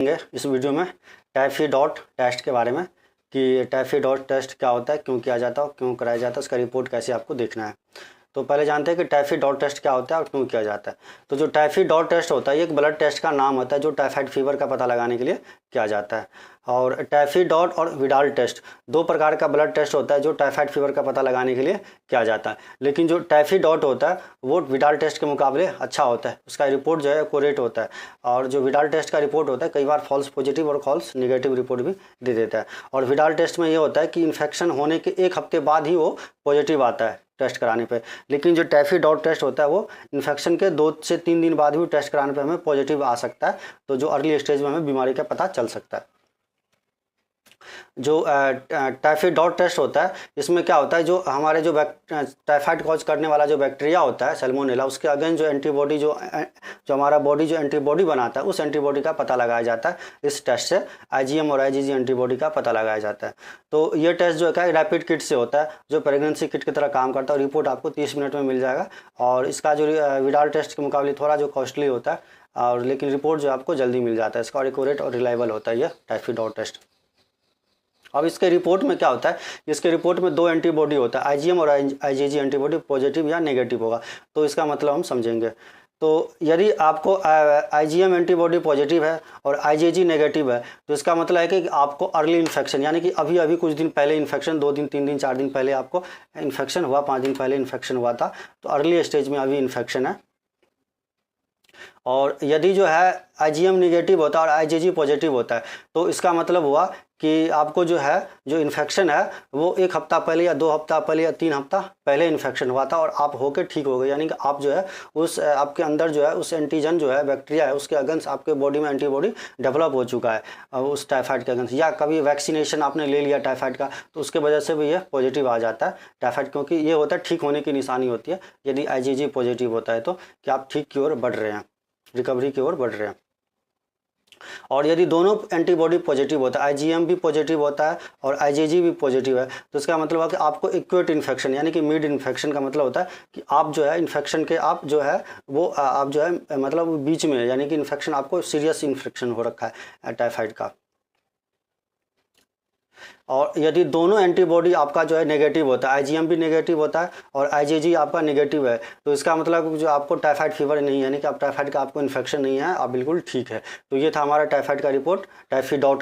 इस वीडियो में typhi-dot test के बारे में कि टाइफी-डॉट टेस्ट क्या होता है, क्यों किया जाता है और क्यों कराया जाता है, उसका रिपोर्ट कैसे आपको देखना है। तो पहले जानते हैं कि टाइफी-डॉट टेस्ट क्या होता है और क्यों किया जाता है। तो जो टाइफी-डॉट टेस्ट होता है ये एक ब्लड टेस्ट का नाम होता है जो टाइफाइड फीवर का पता लगाने के लिए किया जाता है। और टाइफी-डॉट और विडाल टेस्ट दो प्रकार का ब्लड टेस्ट होता है जो टाइफाइड फीवर का पता लगाने के लिए किया जाता है। लेकिन जो टाइफी-डॉट होता है वो विडाल टेस्ट के मुकाबले अच्छा होता है, उसका रिपोर्ट जो है एक्यूरेट होता है। और जो विडाल टेस्ट का रिपोर्ट होता है कई बार फॉल्स पॉजिटिव और फॉल्स निगेटिव रिपोर्ट भी दे देता है। और विडाल टेस्ट में ये होता है कि इन्फेक्शन होने के 1 हफ्ते बाद ही वो पॉजिटिव आता है टेस्ट कराने पे। लेकिन जो टाइफी-डॉट टेस्ट होता है वो इन्फेक्शन के 2 से 3 दिन बाद भी टेस्ट कराने पे हमें पॉजिटिव आ सकता है, तो जो अर्ली स्टेज में हमें बीमारी का पता चल सकता है। जो टाइफी-डॉट टेस्ट होता है इसमें क्या होता है, जो हमारे जो टाइफाइड कॉज करने वाला जो बैक्टीरिया होता है सैल्मोनेला, उसके अगेंस्ट जो एंटीबॉडी जो हमारा बॉडी जो एंटीबॉडी बनाता है उस एंटीबॉडी का पता लगाया जाता है। इस टेस्ट से IgM और IgG एंटीबॉडी का पता लगाया जाता है। तो ये टेस्ट जो है रैपिड किट से होता है जो प्रेगनेंसी किट की तरह काम करता है और रिपोर्ट आपको 30 मिनट में मिल जाएगा। और इसका जो विडाल टेस्ट के मुकाबले थोड़ा जो कॉस्टली होता है और लेकिन रिपोर्ट जो आपको जल्दी मिल जाता है। इसका एक्यूरेट और रिलायबल होता है ये टाइफी-डॉट टेस्ट। अब इसके रिपोर्ट में क्या होता है, इसके रिपोर्ट में 2 एंटीबॉडी होता है, IgM और IgG एंटीबॉडी पॉजिटिव या नेगेटिव होगा। तो इसका मतलब हम समझेंगे। तो यदि आपको IgM एंटीबॉडी पॉजिटिव है और IgG नेगेटिव है तो इसका मतलब है कि आपको अर्ली इन्फेक्शन, यानी कि अभी कुछ दिन पहले इन्फेक्शन, 2 दिन 3 दिन 4 दिन पहले आपको इन्फेक्शन हुआ, 5 दिन पहले इन्फेक्शन हुआ था, तो अर्ली स्टेज में अभी इन्फेक्शन है। और यदि जो है IgM निगेटिव होता है और IgG पॉजिटिव होता है तो इसका मतलब हुआ कि आपको जो है जो इन्फेक्शन है वो 1 हफ्ता पहले या 2 हफ्ता पहले या 3 हफ्ता पहले इन्फेक्शन हुआ था और आप होके ठीक हो गए, यानी कि आप जो है उस आपके अंदर जो है उस एंटीजन जो है बैक्टीरिया है उसके अगेंस्ट आपके बॉडी में एंटीबॉडी डेवलप हो चुका है उस टाइफाइड के अगेंस्ट, या कभी वैक्सीनेशन आपने ले लिया टाइफाइड का तो उसके वजह से भी ये पॉजिटिव आ जाता है टाइफाइड, क्योंकि ये होता है ठीक होने की निशानी होती है। यदि IgG पॉजिटिव होता है तो कि आप ठीक की ओर बढ़ रहे हैं, रिकवरी की ओर बढ़ रहे हैं। और यदि दोनों एंटीबॉडी पॉजिटिव होता है, IgM भी पॉजिटिव होता है और IgG भी पॉजिटिव है, तो इसका मतलब है कि आपको एक्यूट इन्फेक्शन यानी कि मिड इन्फेक्शन का मतलब होता है कि आप जो है इन्फेक्शन के आप जो है वो आप जो है मतलब बीच में, यानी कि इन्फेक्शन आपको सीरियस इन्फेक्शन हो रखा है टाइफाइड का। और यदि दोनों एंटीबॉडी आपका जो है नेगेटिव होता है, IgM भी नेगेटिव होता है और IgG आपका नेगेटिव है, तो इसका मतलब जो आपको टाइफाइड फीवर नहीं है, यानी कि आप टाइफाइड का आपको इन्फेक्शन नहीं है, आप बिल्कुल ठीक है। तो ये था हमारा टाइफाइड का रिपोर्ट टाइफी-डॉट